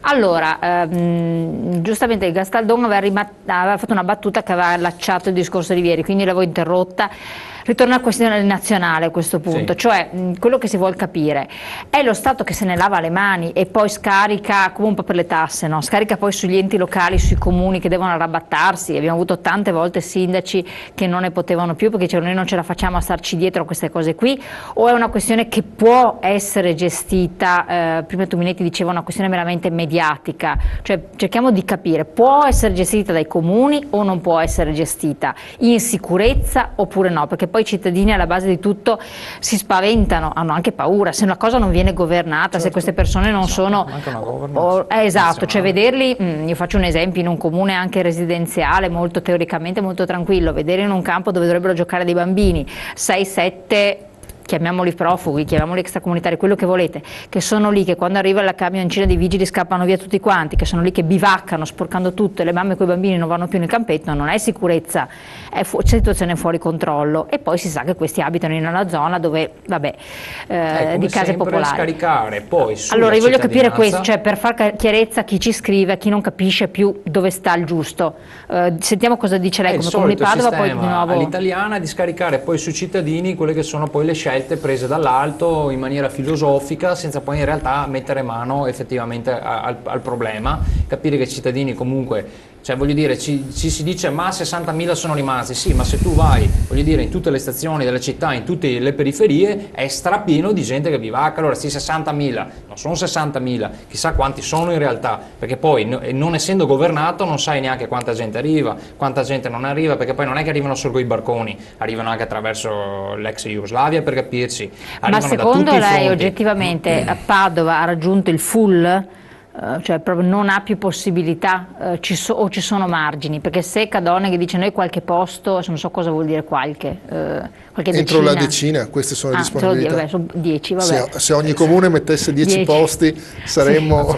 Allora, giustamente il Gastaldon aveva fatto una battuta che aveva allacciato il discorso di ieri, quindi l'avevo interrotta. Ritorno alla questione nazionale a questo punto, Sì. cioè quello che si vuol capire è lo Stato che se ne lava le mani e poi scarica come un po' per le tasse, no? Scarica poi sugli enti locali, sui comuni che devono arrabattarsi. Abbiamo avuto tante volte sindaci che non ne potevano più perché dicevano noi non ce la facciamo a starci dietro a queste cose qui, o è una questione che può essere gestita, prima Tominetti diceva una questione meramente mediatica, cioè cerchiamo di capire, può essere gestita dai comuni o non può essere gestita, in sicurezza oppure no, perché poi i cittadini alla base di tutto si spaventano, hanno anche paura, se una cosa non viene governata, se queste persone non sono... Manca una governance esatto, cioè nazionale. vederli, io faccio un esempio, in un comune anche residenziale, molto teoricamente molto tranquillo, vedere in un campo dove dovrebbero giocare dei bambini, 6-7... chiamiamoli profughi, chiamiamoli extracomunitari, quello che volete, che sono lì, che quando arriva la camioncina dei vigili scappano via tutti quanti, che sono lì che bivaccano sporcando tutto e le mamme con i bambini non vanno più nel campetto, non è sicurezza, è situazione fuori controllo. E poi si sa che questi abitano in una zona dove, vabbè, di case popolari. Scaricare poi sulla allora io voglio capire questo, cittadinanza. cioè per far chiarezza a chi ci scrive, a chi non capisce più dove sta il giusto. Sentiamo cosa dice lei come Comune di Padova, poi di nuovo all'italiana di scaricare poi sui cittadini quelle che sono poi le scelte prese dall'alto in maniera filosofica, senza poi in realtà mettere mano effettivamente al problema, capire che i cittadini comunque, cioè voglio dire, ci si dice ma 60.000 sono rimasti, sì, ma se tu vai, voglio dire, in tutte le stazioni della città, in tutte le periferie, è strapieno di gente che bivacca. Allora questi 60.000 non sono 60.000, chissà quanti sono in realtà, perché poi non essendo governato non sai neanche quanta gente arriva, quanta gente non arriva, perché poi non è che arrivano solo con i barconi, arrivano anche attraverso l'ex Jugoslavia, per capirci. Ma secondo lei oggettivamente a Padova ha raggiunto il full? Cioè proprio non ha più possibilità o ci sono margini? Perché se Cadone che dice noi qualche posto, non so cosa vuol dire qualche entro decina. la decina, queste sono le disponibilità. Vabbè, sono 10, vabbè. Se ogni comune mettesse 10 posti saremmo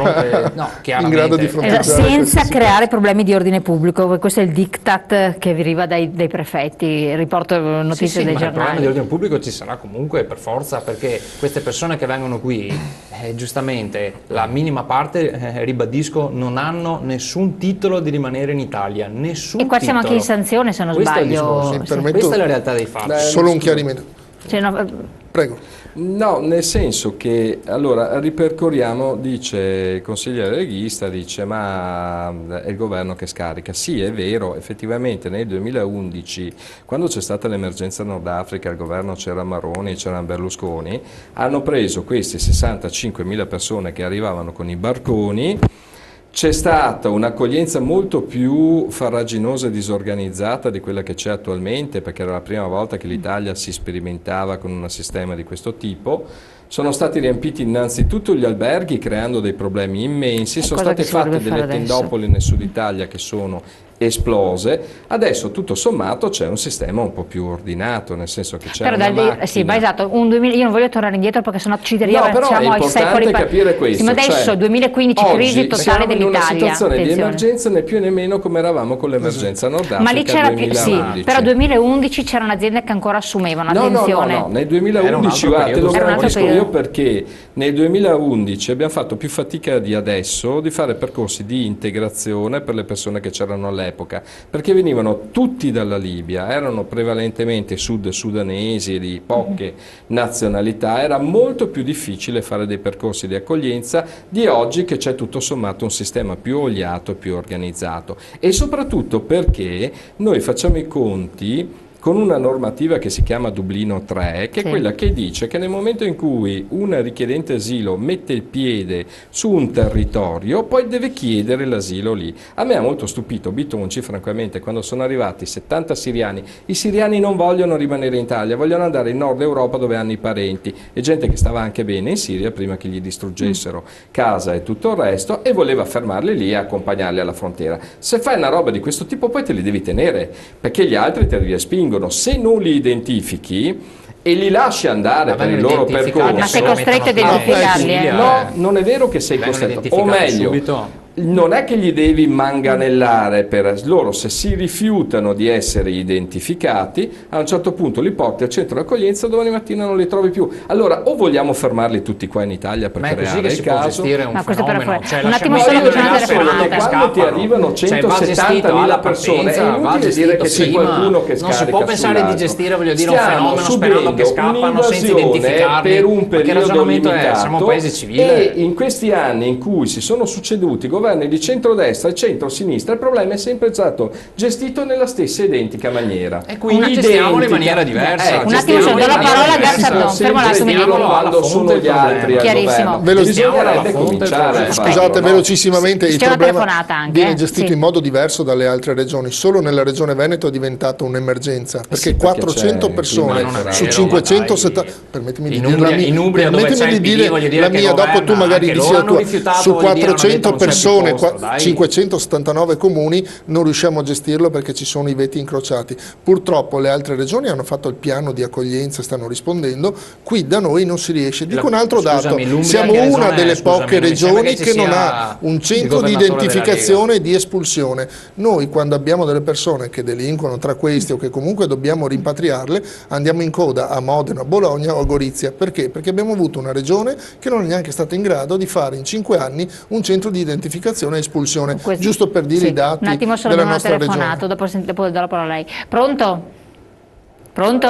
in grado di fronteggiare senza creare problemi di ordine pubblico, perché questo è il diktat che arriva dai prefetti, riporto notizie dei giornali. Il problema di ordine pubblico ci sarà comunque per forza, perché queste persone che vengono qui, giustamente la minima parte, ribadisco, non hanno nessun titolo di rimanere in Italia, nessun e qua siamo titolo. anche in sanzione se non sbaglio. Questa è la realtà dei fatti. Solo un chiarimento. Prego. No, nel senso che, allora, ripercorriamo, dice il consigliere leghista, dice ma è il governo che scarica. Sì, è vero, effettivamente nel 2011, quando c'è stata l'emergenza Nord Africa, il governo c'era Maroni, c'era Berlusconi, hanno preso queste 65.000 persone che arrivavano con i barconi. C'è stata un'accoglienza molto più farraginosa e disorganizzata di quella che c'è attualmente, perché era la prima volta che l'Italia si sperimentava con un sistema di questo tipo. Sono stati riempiti innanzitutto gli alberghi creando dei problemi immensi, sono state fatte delle tendopoli nel sud Italia che sono esplose. Adesso tutto sommato c'è un sistema un po' più ordinato, nel senso che c'è una macchina. Sì, ma esatto, io non voglio tornare indietro perché sennò ci No, però è importante capire questo. Ma adesso cioè, 2015 crisi totale dell'Italia. In una situazione di emergenza né più né meno come eravamo con l'emergenza Nord Africa. Ma lì c'era più, sì, però 2011 c'era un'azienda che ancora assumevano, attenzione. No, nel 2011 te lo garantisco io, perché nel 2011 abbiamo fatto più fatica di adesso di fare percorsi di integrazione per le persone che c'erano all'epoca, perché venivano tutti dalla Libia, erano prevalentemente sudanesi e di poche nazionalità, era molto più difficile fare dei percorsi di accoglienza di oggi, che c'è tutto sommato un sistema più oliato, più organizzato, e soprattutto perché noi facciamo i conti con una normativa che si chiama Dublino 3, che è quella che dice che nel momento in cui un richiedente asilo mette il piede su un territorio, poi deve chiedere l'asilo lì. A me ha molto stupito Bitonci, francamente, quando sono arrivati 70 siriani. I siriani non vogliono rimanere in Italia, vogliono andare in Nord Europa dove hanno i parenti, e gente che stava anche bene in Siria prima che gli distruggessero casa e tutto il resto, e voleva fermarli lì e accompagnarli alla frontiera. Se fai una roba di questo tipo poi te li devi tenere, perché gli altri te li respingono. Se non li identifichi e li lasci andare per il loro percorso, ma sei costretto a identificarli? No, non è vero che sei costretto, o meglio, non è che gli devi manganellare per loro, se si rifiutano di essere identificati, a un certo punto li porti al centro d'accoglienza, domani mattina non li trovi più. Allora o vogliamo fermarli tutti qua in Italia per creare il caso, un fenomeno, un attimo solo quando ti arrivano 170.000 persone è inutile dire che c'è qualcuno che scarica. Non si può pensare di gestire, voglio dire, un fenomeno sperando che scappano senza identificarli, per un periodo limitato. Siamo un paese civile. E in questi anni in cui si sono succeduti governi di centrodestra e centrosinistra, il problema è sempre stato gestito nella stessa identica maniera. E quindi gestiamolo in maniera diversa. Un attimo, do la parola a Garzardon, fermo quando sono gli altri al governo. Bisognerebbe cominciare. Scusate, velocissimamente, il problema viene gestito sì. in modo diverso dalle altre regioni. Solo nella regione Veneto è diventata un'emergenza, perché 400 persone su 570, permettimi di dire la mia, dopo tu magari dici la tua, su 400 persone, 579 comuni, non riusciamo a gestirlo perché ci sono i veti incrociati. Purtroppo le altre regioni hanno fatto il piano di accoglienza, stanno rispondendo, qui da noi non si riesce. Dico un altro dato, siamo una delle poche regioni che non ha un centro di identificazione e di espulsione. Noi quando abbiamo delle persone che delinquono tra questi o che comunque dobbiamo rimpatriarle, andiamo in coda a Modena, Bologna o a Gorizia. Perché? Perché abbiamo avuto una regione che non è neanche stata in grado di fare in 5 anni un centro di identificazione e espulsione, giusto per dire i dati della nostra regione. Dopo do la parola a lei. Pronto? Pronto?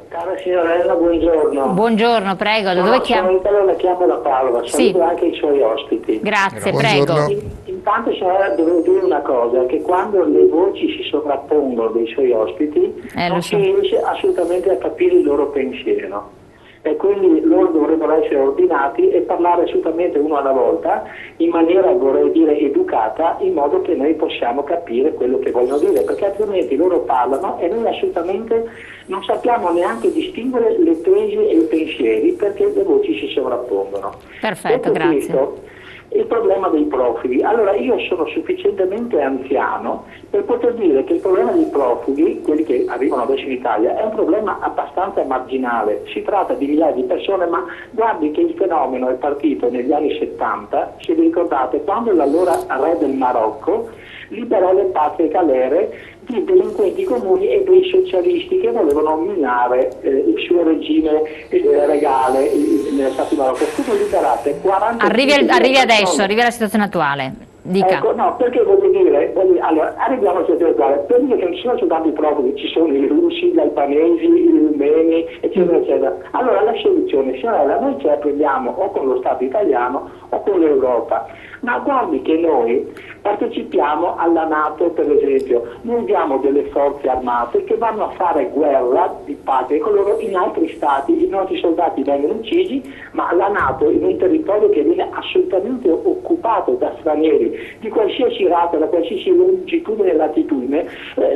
Cara signorella, buongiorno. Buongiorno, prego. Da dove chiamo? Sono italiano, la chiamo da Padova, saluto anche i suoi ospiti. Grazie, prego. Intanto signorella, devo dire una cosa, che quando le voci si sovrappongono dei suoi ospiti non si riesce assolutamente a capire il loro pensiero. E quindi loro dovrebbero essere ordinati e parlare assolutamente uno alla volta in maniera, vorrei dire, educata, in modo che noi possiamo capire quello che vogliono dire, perché altrimenti loro parlano e noi assolutamente non sappiamo neanche distinguere le tesi e i pensieri perché le voci si sovrappongono. Perfetto, grazie. Questo, il problema dei profughi. Allora io sono sufficientemente anziano per poter dire che il problema dei profughi, quelli che arrivano adesso in Italia, è un problema abbastanza marginale. Si tratta di migliaia di persone, ma guardi che il fenomeno è partito negli anni 70, se vi ricordate, quando l'allora re del Marocco liberò le patrie galere di delinquenti comuni e dei socialisti che volevano minare il suo regime regale nella Stato di Marocco. Furono liberate 40 arrivi adesso, arrivi alla situazione attuale. Dica. Ecco, no, perché voglio dire, allora, arriviamo alla situazione attuale, per dire che non ci sono soltanto i profughi, ci sono i russi, gli albanesi, i rumeni, eccetera, eccetera. Allora la soluzione, sorella, noi ce la prendiamo o con lo Stato italiano o con l'Europa. Ma guardi che noi partecipiamo alla NATO, per esempio, noi abbiamo delle forze armate che vanno a fare guerra di pace con loro in altri stati, i nostri soldati vengono uccisi, ma la NATO in un territorio che viene assolutamente occupato da stranieri di qualsiasi razza, da qualsiasi longitudine e latitudine,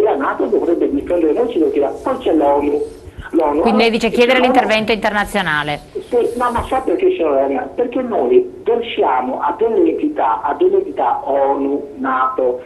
la NATO dovrebbe difendere noi, ci deve dire. Poi c'è l'ONU. Quindi lei dice chiedere l'intervento internazionale. Sì, no, ma sa perché, signorina? Perché noi versiamo a delle entità ONU, NATO,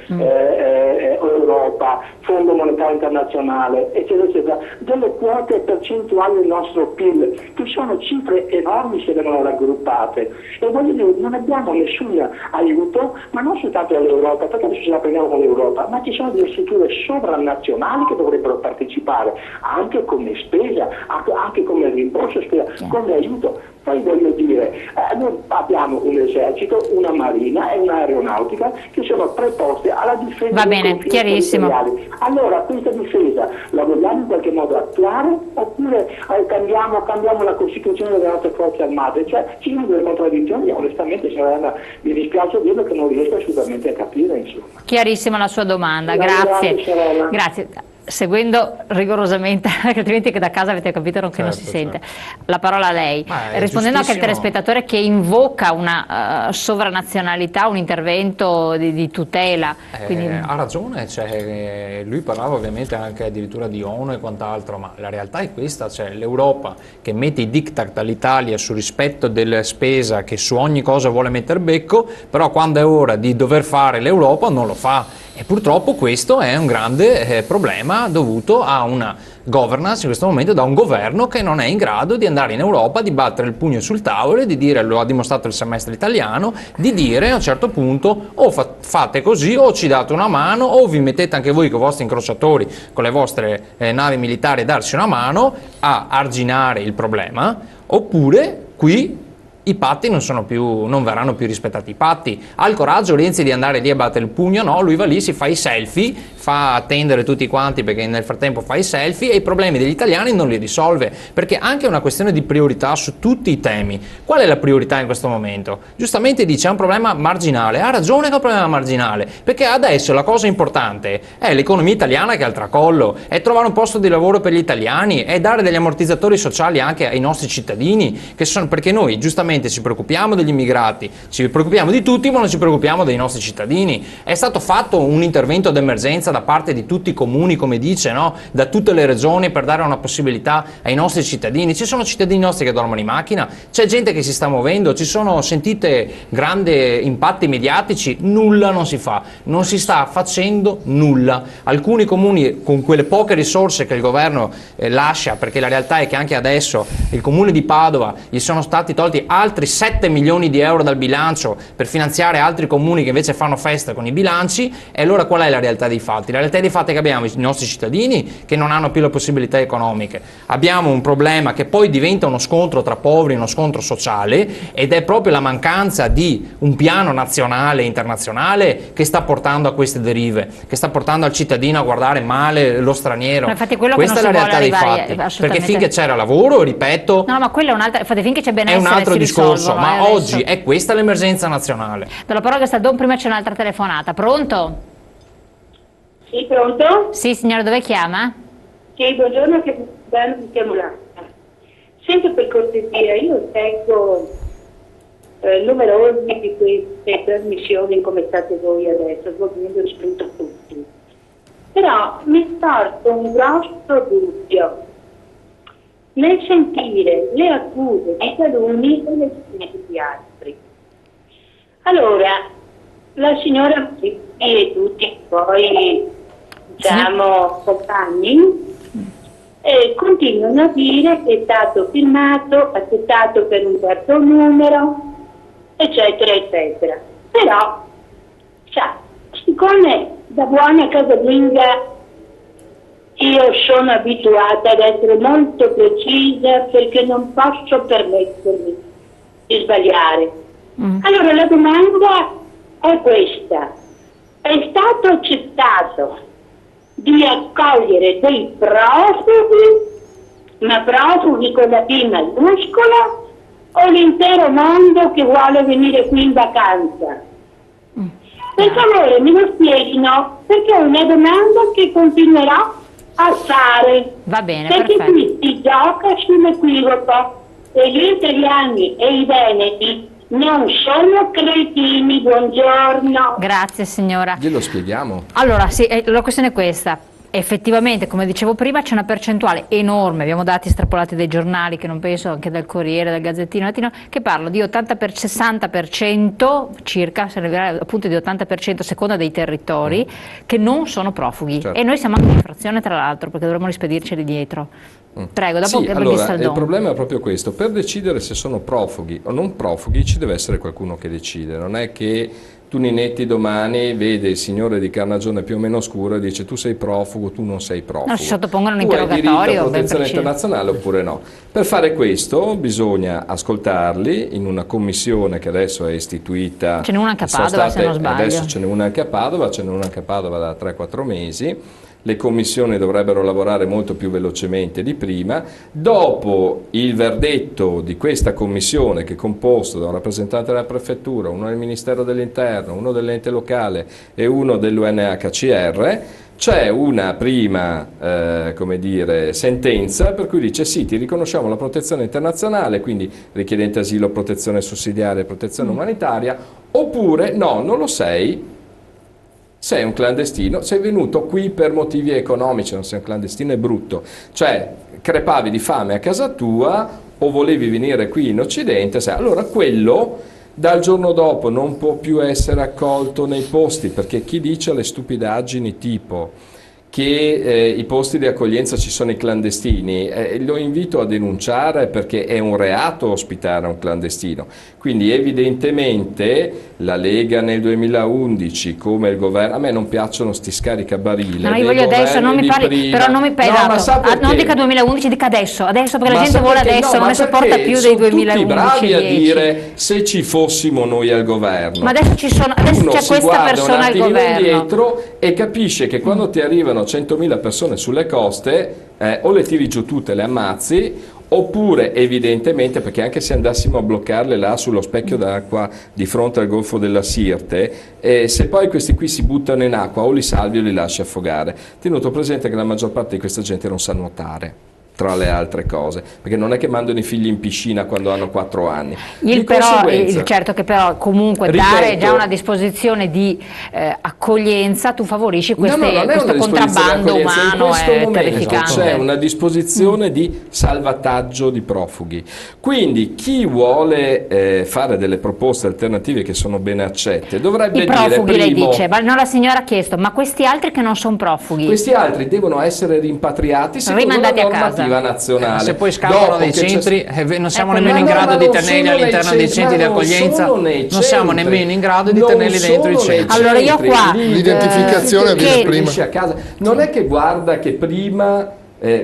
Europa, Fondo Monetario Internazionale, eccetera, eccetera, delle quote percentuali del nostro PIL, che sono cifre enormi se vengono raggruppate. E voglio dire, non abbiamo nessun aiuto, ma non soltanto dall'Europa, perché adesso ce la prendiamo con l'Europa, ma ci sono delle strutture sovranazionali che dovrebbero partecipare anche come spesa, anche come rimborso spesa, come aiuto. Poi voglio dire, noi abbiamo un esercito, una marina e un'aeronautica che sono preposte alla difesa. Va bene, chiarissimo. Allora questa difesa la vogliamo in qualche modo attuare oppure cambiamo la Costituzione delle nostre forze armate? Cioè ci sono delle contraddizioni, onestamente signora, mi dispiace dirlo che non riesco assolutamente a capire, insomma. Chiarissima la sua domanda, grazie. Grazie. Seguendo rigorosamente, altrimenti che da casa avete capito che non si sente. La parola a lei. Rispondendo anche al telespettatore che invoca una sovranazionalità, un intervento di tutela. Ha ragione, cioè, lui parlava ovviamente anche addirittura di ONU e quant'altro, ma la realtà è questa, cioè l'Europa che mette i diktat all'Italia sul rispetto della spesa, che su ogni cosa vuole mettere becco, però quando è ora di dover fare l'Europa non lo fa. E purtroppo questo è un grande problema problema dovuto a una governance in questo momento, da un governo che non è in grado di andare in Europa, di battere il pugno sul tavolo e di dire, lo ha dimostrato il semestre italiano, di dire a un certo punto o fate così o ci date una mano o vi mettete anche voi con i vostri incrociatori, con le vostre navi militari a darci una mano a arginare il problema, oppure qui i patti non verranno più rispettati. I patti, ha il coraggio Renzi di andare lì a battere il pugno? No, lui va lì, si fa i selfie, fa attendere tutti quanti perché nel frattempo fa i selfie e i problemi degli italiani non li risolve, perché anche è una questione di priorità su tutti i temi. Qual è la priorità in questo momento? Giustamente dice è un problema marginale, ha ragione che è un problema marginale, perché adesso la cosa importante è l'economia italiana che è al tracollo, è trovare un posto di lavoro per gli italiani, è dare degli ammortizzatori sociali anche ai nostri cittadini, perché noi giustamente ci preoccupiamo degli immigrati, ci preoccupiamo di tutti, ma non ci preoccupiamo dei nostri cittadini. È stato fatto un intervento d'emergenza da parte di tutti i comuni, come dice, no? Da tutte le regioni per dare una possibilità ai nostri cittadini. Ci sono cittadini nostri che dormono in macchina, c'è gente che si sta muovendo, ci sono sentite grandi impatti mediatici, nulla non si fa, non si sta facendo nulla. Alcuni comuni con quelle poche risorse che il governo lascia, perché la realtà è che anche adesso il comune di Padova gli sono stati tolti altri 7 milioni di euro dal bilancio per finanziare altri comuni che invece fanno festa con i bilanci. E allora qual è la realtà dei fatti? La realtà dei fatti è che abbiamo i nostri cittadini che non hanno più le possibilità economiche, abbiamo un problema che poi diventa uno scontro tra poveri, uno scontro sociale, ed è proprio la mancanza di un piano nazionale e internazionale che sta portando a queste derive, che sta portando al cittadino a guardare male lo straniero. Questa è la realtà dei fatti, perché finché c'era lavoro, ripeto, no, ma quella è un'altra, finché c'è benessere, è un altro discorso, ma oggi è questa l'emergenza nazionale. Do la parola a Don, prima c'è un'altra telefonata. Pronto? Sì, pronto? Sì, signora, dove chiama? Sì, buongiorno, mi chiamo Laura. Sento, per cortesia, io seguo numerose di queste trasmissioni come state voi adesso, svolgendo il spunto a tutti. Però mi sorge un grosso dubbio nel sentire le accuse di taluni e le difese di altri. Allora, la signora e tutti i suoi, diciamo, compagni continuano a dire che è stato firmato, accettato per un certo numero, eccetera, eccetera. Però, siccome da buona casalinga io sono abituata ad essere molto precisa perché non posso permettermi di sbagliare. Allora la domanda è questa: è stato accettato di accogliere dei profughi, ma profughi con la P maiuscola, o l'intero mondo che vuole venire qui in vacanza? Per favore mi lo spieghino, perché è una domanda che continuerò a fare. Va bene, perché perfetto. qui si gioca sull'equivoco e gli italiani e i veneti non sono cretini. Buongiorno. Grazie signora. Glielo spieghiamo? Allora, sì, la questione è questa. Effettivamente, come dicevo prima, c'è una percentuale enorme, abbiamo dati estrapolati dai giornali, che non penso, anche dal Corriere, dal Gazzettino Latino, che parlo di 60% circa, se ne verrà appunto di 80% a seconda dei territori, che non sono profughi. Certo. E noi siamo anche in infrazione, tra l'altro, perché dovremmo rispedirceli dietro. Prego, dopo che allora, il problema è proprio questo: per decidere se sono profughi o non profughi ci deve essere qualcuno che decide, non è che tu Ninetti domani vede il signore di carnagione più o meno scuro e dice tu sei profugo, tu non sei profugo. No, si sottopongono un interrogatorio. Tu hai diritto a protezione internazionale oppure no? Per fare questo bisogna ascoltarli in una commissione che adesso è istituita. Ce n'è una anche a Padova, se non sbaglio. Adesso ce n'è una anche a Padova, da 3-4 mesi. Le commissioni dovrebbero lavorare molto più velocemente di prima. Dopo il verdetto di questa commissione, che è composto da un rappresentante della prefettura, uno del Ministero dell'Interno, uno dell'ente locale e uno dell'UNHCR, c'è una prima sentenza per cui dice sì, ti riconosciamo la protezione internazionale, quindi richiedente asilo, protezione sussidiaria e protezione umanitaria, oppure no, non lo sei. Sei un clandestino, sei venuto qui per motivi economici, non sei un clandestino, è brutto, cioè crepavi di fame a casa tua o volevi venire qui in Occidente, allora quello dal giorno dopo non può più essere accolto nei posti, perché chi dice le stupidaggini tipo che i posti di accoglienza ci sono i clandestini, lo invito a denunciare perché è un reato ospitare un clandestino. Quindi evidentemente la Lega nel 2011, come il governo, a me non piacciono sti scaricabarile. No, io voglio adesso, non mi parli, però non mi non dica 2011, dica adesso perché la gente vuole adesso, non ne sopporta più dei 2011. Tutti bravi a dire se ci fossimo noi al governo. Ma adesso c'è questa persona al governo. Indietro e capisce che quando ti arrivano 100.000 persone sulle coste, o le tiri giù tutte, le ammazzi, oppure evidentemente, perché anche se andassimo a bloccarle là sullo specchio d'acqua di fronte al golfo della Sirte, se poi questi qui si buttano in acqua o li salvi o li lasci affogare, tenuto presente che la maggior parte di questa gente non sa nuotare, tra le altre cose, perché non è che mandano i figli in piscina quando hanno 4 anni. Certo che però comunque dare già una disposizione di accoglienza, tu favorisci questo contrabbando umano, è terrificante. C'è una disposizione di salvataggio di profughi. Quindi chi vuole fare delle proposte alternative che sono ben accette dovrebbe dire profughi, primo, lei dice, ma no, la signora ha chiesto, ma questi altri che non sono profughi? Questi altri devono essere rimpatriati secondo la normativa nazionale. Se poi scappano dai centri, non siamo nemmeno in grado di tenerli all'interno dei centri di accoglienza, non siamo nemmeno in grado di tenerli dentro i centri. Allora io qua l'identificazione avviene prima. A casa. Non è che guarda che prima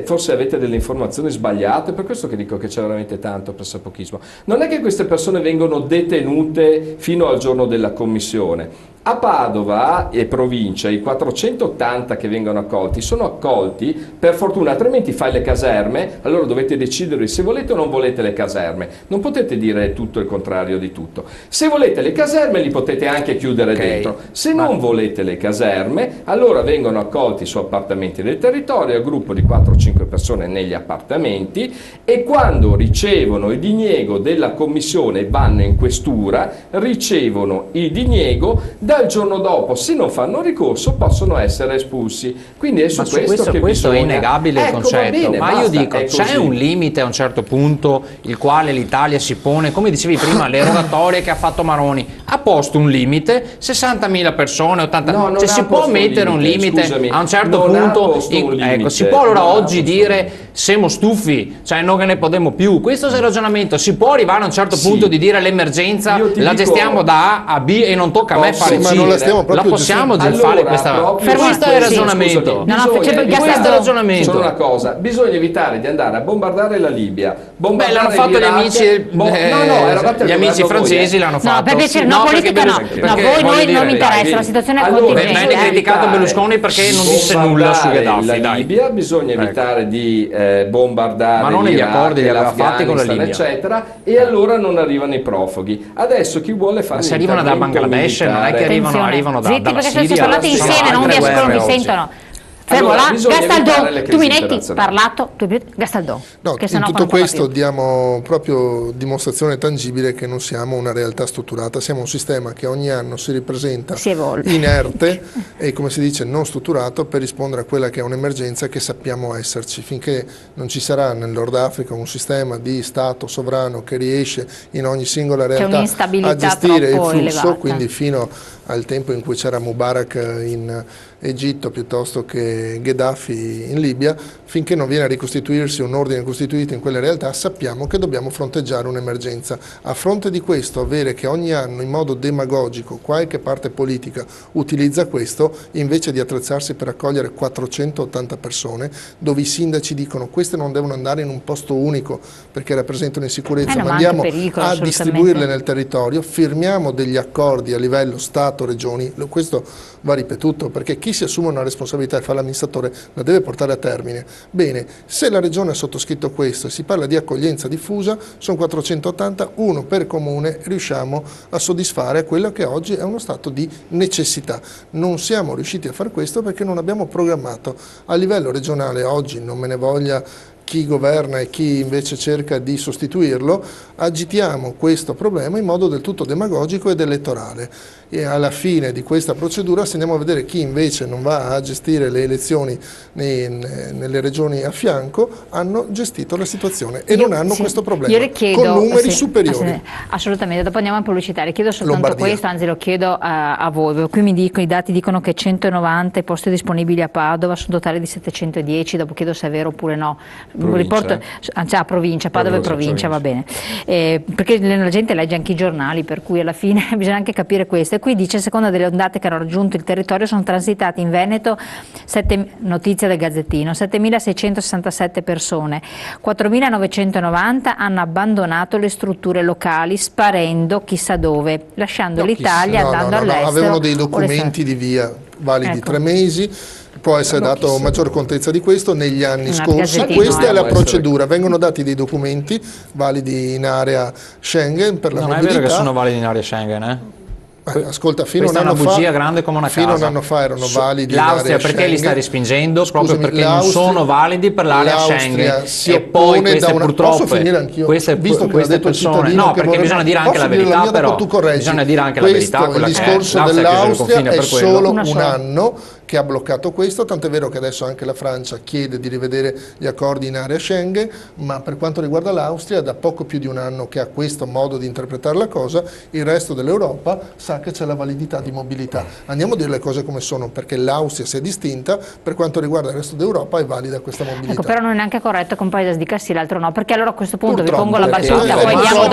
forse avete delle informazioni sbagliate, per questo che dico che c'è veramente tanto pressapochismo. Non è che queste persone vengono detenute fino al giorno della commissione. A Padova e provincia i 480 che vengono accolti sono accolti per fortuna, altrimenti fai le caserme, allora dovete decidere se volete o non volete le caserme, non potete dire tutto il contrario di tutto. Se volete le caserme li potete anche chiudere dentro, se non volete le caserme allora vengono accolti su appartamenti del territorio, a gruppo di 4-5 persone negli appartamenti, e quando ricevono il diniego della commissione e vanno in questura ricevono il diniego. Dal giorno dopo, se non fanno ricorso, possono essere espulsi. Quindi è su questo che questo bisogna... è innegabile il concetto, bene, ma io dico, c'è un limite a un certo punto il quale l'Italia si pone, come dicevi prima, le rogatorie che ha fatto Maroni, ha posto un limite, 60.000 persone, 80.000, cioè si può mettere un limite, scusami, a un certo punto, ecco, si può allora oggi dire siamo stufi, cioè non che ne potremo più, questo è il ragionamento, si può arrivare a un certo punto di dire l'emergenza la gestiamo da A a B e non tocca a me fare ma non la stiamo proprio possiamo fare questa. Questo è il ragionamento. Questo ragionamento. Solo una cosa, bisogna evitare di andare a bombardare la Libia. L'hanno fatto gli amici, gli amici francesi l'hanno fatto. No, per piacere, no, politica no. No, voi non mi interessa, la situazione è contingente. Bene criticato Berlusconi perché non disse nulla su Gheddafi. La Libia bisogna evitare di bombardare, ma non gli accordi li aveva fatti con la Libia, eccetera, e allora non arrivano i profughi. Adesso chi vuole fare se arrivano da Bangladesh non è che arrivano dalla perché Siria. se parlate insieme non vi ascoltano, mi sentono. Fermo là, Gastaldon, tu Minetti, parlato, Gastaldon. No, in tutto questo diamo proprio dimostrazione tangibile che non siamo una realtà strutturata, siamo un sistema che ogni anno si ripresenta inerte e, come si dice, non strutturato per rispondere a quella che è un'emergenza che sappiamo esserci. Finché non ci sarà nel Nord Africa un sistema di Stato sovrano che riesce in ogni singola realtà a gestire il flusso, elevata. Quindi fino al tempo in cui c'era Mubarak in Egitto piuttosto che Gheddafi in Libia, finché non viene a ricostituirsi un ordine costituito in quelle realtà, sappiamo che dobbiamo fronteggiare un'emergenza. A fronte di questo, avere che ogni anno in modo demagogico qualche parte politica utilizza questo, invece di attrezzarsi per accogliere 480 persone, dove i sindaci dicono queste non devono andare in un posto unico perché rappresentano insicurezza, ma andiamo a distribuirle nel territorio, firmiamo degli accordi a livello Stato-Regioni, questo va ripetuto perché chi si assume una responsabilità e fa l'amministratore la deve portare a termine. Bene, se la Regione ha sottoscritto questo e si parla di accoglienza diffusa, sono 480, uno per comune, riusciamo a soddisfare quello che oggi è uno stato di necessità. Non siamo riusciti a fare questo perché non abbiamo programmato a livello regionale. Oggi non me ne voglia chi governa e chi invece cerca di sostituirlo, agitiamo questo problema in modo del tutto demagogico ed elettorale. E alla fine di questa procedura se andiamo a vedere chi invece non va a gestire le elezioni nelle regioni a fianco, hanno gestito la situazione e non hanno questo problema, con numeri superiori. Assolutamente, dopo andiamo a pubblicità. Le chiedo soltanto questo, anzi lo chiedo a voi. Qui i dati dicono che 190 posti disponibili a Padova su un totale di 710, dopo chiedo se è vero oppure no. Riporto, provincia, Padova e provincia, va bene. Perché la gente legge anche i giornali, per cui alla fine bisogna anche capire questo. E qui dice, a seconda delle ondate che hanno raggiunto il territorio, sono transitati in Veneto, notizia del Gazzettino, 7.667 persone, 4.990 hanno abbandonato le strutture locali sparendo chissà dove, lasciando l'Italia, andando all'estero. Avevano dei documenti di via validi 3 mesi. Può essere dato maggior contezza di questo negli anni scorsi. Questa è la procedura, vengono dati dei documenti validi in area Schengen per la mobilità. Non è vero che sono validi in area Schengen, Ascolta, fino a un anno fa erano validi. L'Austria perché li sta respingendo? Proprio perché non sono validi per l'area Schengen. E poi queste purtroppo, posso finire anch'io? Visto che ha detto il cittadino, no, perché bisogna dire anche la verità, però bisogna dire anche la verità. Il discorso dell'Austria è solo un anno che ha bloccato questo, tant'è vero che adesso anche la Francia chiede di rivedere gli accordi in area Schengen, ma per quanto riguarda l'Austria, da poco più di un anno che ha questo modo di interpretare la cosa, il resto dell'Europa sa che c'è la validità di mobilità. Andiamo a dire le cose come sono, perché l'Austria si è distinta, per quanto riguarda il resto d'Europa è valida questa mobilità. Ecco, però non è neanche corretto che un paese dica sì, l'altro no, perché allora a questo punto vi pongo la battuta, poi andiamo in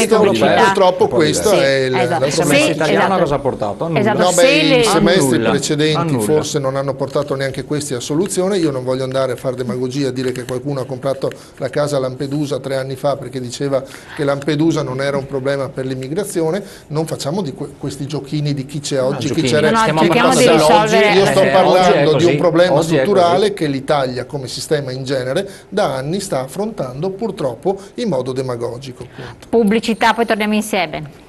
pubblicità. Purtroppo questo è la promessa italiana cosa ha portato? I semestri precedenti forse non hanno portato neanche questi a soluzione. Io non voglio andare a fare demagogia, a dire che qualcuno ha comprato la casa a Lampedusa 3 anni fa perché diceva che Lampedusa non era un problema per l'immigrazione. Non facciamo di questi giochini di chi c'è oggi, chi c'è Io sto parlando di un problema strutturale che l'Italia come sistema in genere da anni sta affrontando purtroppo in modo demagogico. Pubblicità, poi torniamo insieme.